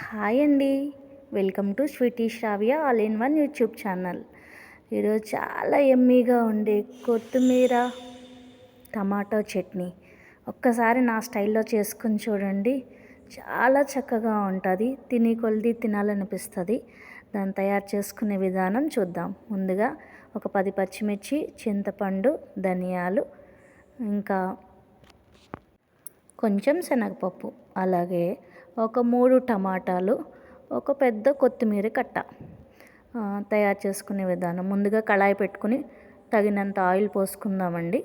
Hi అండి. Welcome to Sweety Sravya all in one YouTube channel. ఈరోజు చాలా యమ్మీగా ఉండే కొత్తిమీర టమాటో చట్నీ ఒక్కసారి నా స్టైల్లో చేసుకుని చూడండి. చాలా చక్కగా ఉంటుంది, తిని కొలిది తినాలనిపిస్తుంది. దాన్ని తయారు చేసుకునే విధానం చూద్దాం. ముందుగా ఒక 10 పచ్చిమిర్చి, చింతపండు, ధనియాలు, ఇంకా కొంచెం శనగపప్పు, అలాగే ఒక 3 టమాటాలు, ఒక పెద్ద కొత్తిమీర కట్ట. తయారు చేసుకునే విధానం: ముందుగా కళాయి పెట్టుకుని తగినంత ఆయిల్ పోసుకుందామండి.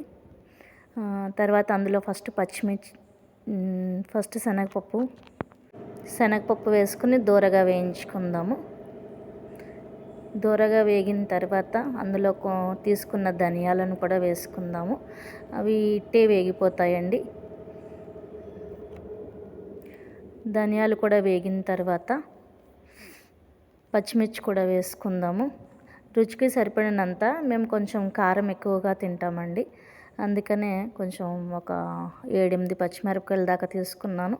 తర్వాత అందులో ఫస్ట్ శనగపప్పు వేసుకుని దూరగా వేయించుకుందాము. దూరగా వేగిన తర్వాత అందులో తీసుకున్న ధనియాలను కూడా వేసుకుందాము. అవి ఇట్టే వేగిపోతాయండి. ధనియాలు కూడా వేగిన తర్వాత పచ్చిమిర్చి కూడా వేసుకుందాము. రుచికి సరిపడినంత. మేము కొంచెం కారం ఎక్కువగా తింటామండి, అందుకనే కొంచెం ఒక 7-8 పచ్చిమిరపకాయల దాకా తీసుకున్నాను.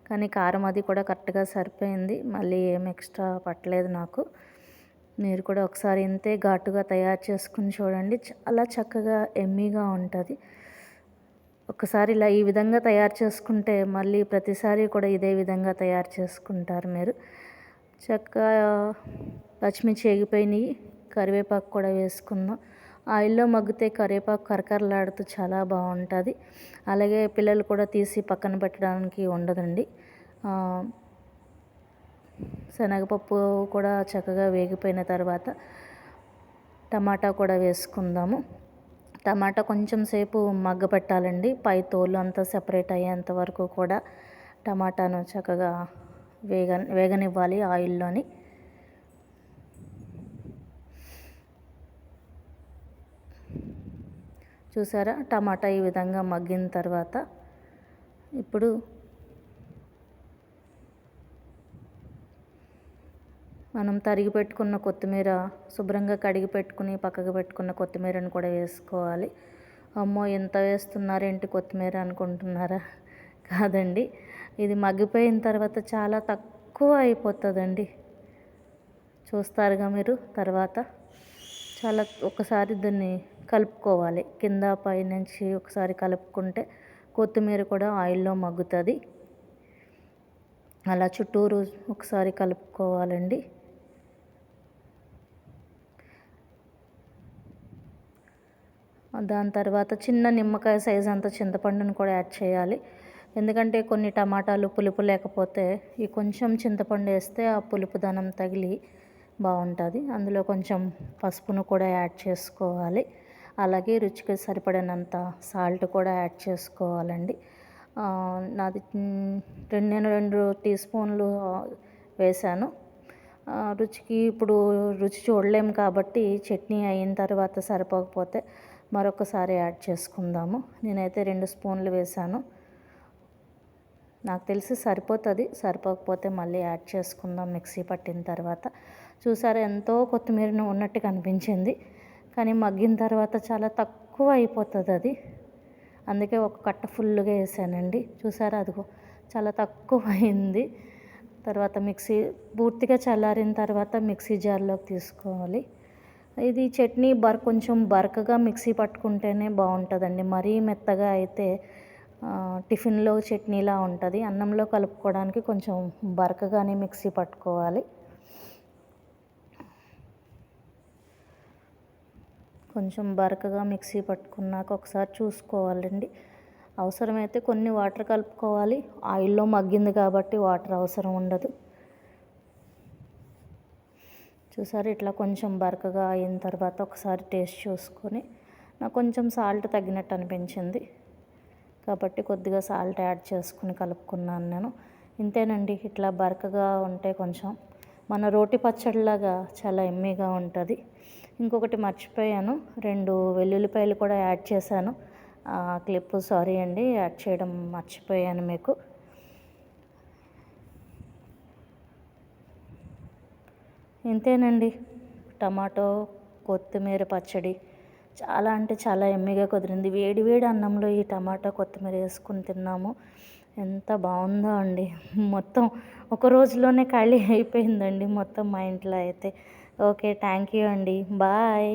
కానీ కారం అది కూడా కరెక్ట్గా సరిపోయింది, మళ్ళీ ఏం ఎక్స్ట్రా పట్టలేదు నాకు. మీరు కూడా ఒకసారి ఇంతే ఘాటుగా తయారు చేసుకుని చూడండి, చాలా చక్కగా ఎమ్మీగా ఉంటుంది. ఒకసారి ఇలా ఈ విధంగా తయారు చేసుకుంటే మళ్ళీ ప్రతిసారి కూడా ఇదే విధంగా తయారు చేసుకుంటారు మీరు. చక్కగా పచ్చిమిర్చి వేగిపోయినాయి. కరివేపాకు కూడా వేసుకుందాం. ఆయిల్లో మగ్గితే కరివేపాకు కరకరలాడుతూ చాలా బాగుంటుంది. అలాగే పిల్లలు కూడా తీసి పక్కన పెట్టడానికి ఉండదండి. శనగపప్పు కూడా చక్కగా వేగిపోయిన తర్వాత టమాటా కూడా వేసుకుందాము. టమాటా కొంచెం సేపు మగ్గపెట్టాలండి. పై తోలు అంతా సెపరేట్ అయ్యేంత వరకు కూడా టమాటాను చక్కగా వేగనివ్వాలి ఆయిల్లోని. చూసారా, టమాటా ఈ విధంగా మగ్గిన తర్వాత ఇప్పుడు మనం తరిగి పెట్టుకున్న కొత్తిమీర, శుభ్రంగా కడిగి పెట్టుకుని పక్కకు పెట్టుకున్న కొత్తిమీరను కూడా వేసుకోవాలి. అమ్మో, ఎంత వేస్తున్నారేంటి కొత్తిమీర అనుకుంటున్నారా? కాదండి, ఇది మగ్గిపోయిన తర్వాత చాలా తక్కువ అయిపోతుందండి. చూస్తారుగా మీరు. తర్వాత ఒకసారి దీన్ని కలుపుకోవాలి. కింద పై నుంచి ఒకసారి కలుపుకుంటే కొత్తిమీర కూడా ఆయిల్లో మగ్గుతుంది. అలా చుట్టూరు ఒకసారి కలుపుకోవాలండి. దాని తర్వాత చిన్న నిమ్మకాయ సైజ్ అంత చింతపండును కూడా యాడ్ చేయాలి. ఎందుకంటే కొన్ని టమాటాలు పులుపు లేకపోతే ఈ కొంచెం చింతపండు వేస్తే ఆ పులుపుదనం తగిలి బాగుంటుంది. అందులో కొంచెం పసుపును కూడా యాడ్ చేసుకోవాలి. అలాగే రుచికి సరిపడినంత సాల్ట్ కూడా యాడ్ చేసుకోవాలండి. నేను 2 టీ స్పూన్లు వేశాను. రుచికి ఇప్పుడు రుచి చూడలేము కాబట్టి చట్నీ అయిన తర్వాత సరిపోకపోతే మరొకసారి యాడ్ చేసుకుందాము. నేనైతే 2 స్పూన్లు వేశాను. నాకు తెలిసి సరిపోతుంది. సరిపోకపోతే మళ్ళీ యాడ్ చేసుకుందాం మిక్సీ పట్టిన తర్వాత. చూసారా, ఎంతో కొత్తిమీరను ఉన్నట్టు కనిపించింది, కానీ మగ్గిన తర్వాత చాలా తక్కువ అయిపోతుంది అది. అందుకే ఒక కట్ట ఫుల్గా వేసానండి. చూసారా, అదిగో చాలా తక్కువ అయింది. తర్వాత పూర్తిగా చల్లారిన తర్వాత మిక్సీ జార్లోకి తీసుకోవాలి. ఇది చట్నీ కొంచెం బరకగా మిక్సీ పట్టుకుంటేనే బాగుంటుందండి. మరీ మెత్తగా అయితే టిఫిన్లో చట్నీలా ఉంటుంది. అన్నంలో కలుపుకోవడానికి కొంచెం బరకగానే మిక్సీ పట్టుకోవాలి. కొంచెం బరకగా మిక్సీ పట్టుకున్నాక ఒకసారి చూసుకోవాలండి. అవసరమైతే కొన్ని వాటర్ కలుపుకోవాలి. ఆయిల్లో మగ్గింది కాబట్టి వాటర్ అవసరం ఉండదు. చూసారు, ఇట్లా కొంచెం బరకగా అయిన తర్వాత ఒకసారి టేస్ట్ చూసుకొని నాకు కొంచెం సాల్ట్ తగ్గినట్టు అనిపించింది కాబట్టి కొద్దిగా సాల్ట్ యాడ్ చేసుకుని కలుపుకున్నాను నేను. ఇంతేనండి. ఇట్లా బరకగా ఉంటే కొంచెం మన రోటి పచ్చడిలాగా చాలా ఎమ్మీగా ఉంటుంది. ఇంకొకటి మర్చిపోయాను, 2 వెల్లుల్లిపాయలు కూడా యాడ్ చేశాను. క్లిప్ సారీ అండి, యాడ్ చేయడం మర్చిపోయాను మీకు. ఇంతేనండి, టమాటో కొత్తిమీర పచ్చడి చాలా అంటే చాలా ఎమ్మీగా కుదిరింది. వేడి వేడి అన్నంలో ఈ టమాటా కొత్తిమీర వేసుకుని తిన్నాము. ఎంత బాగుందో అండి. మొత్తం ఒక రోజులోనే ఖాళీ అయిపోయిందండి మొత్తం మా ఇంట్లో అయితే. ఓకే. థ్యాంక్ యూ అండి. బాయ్.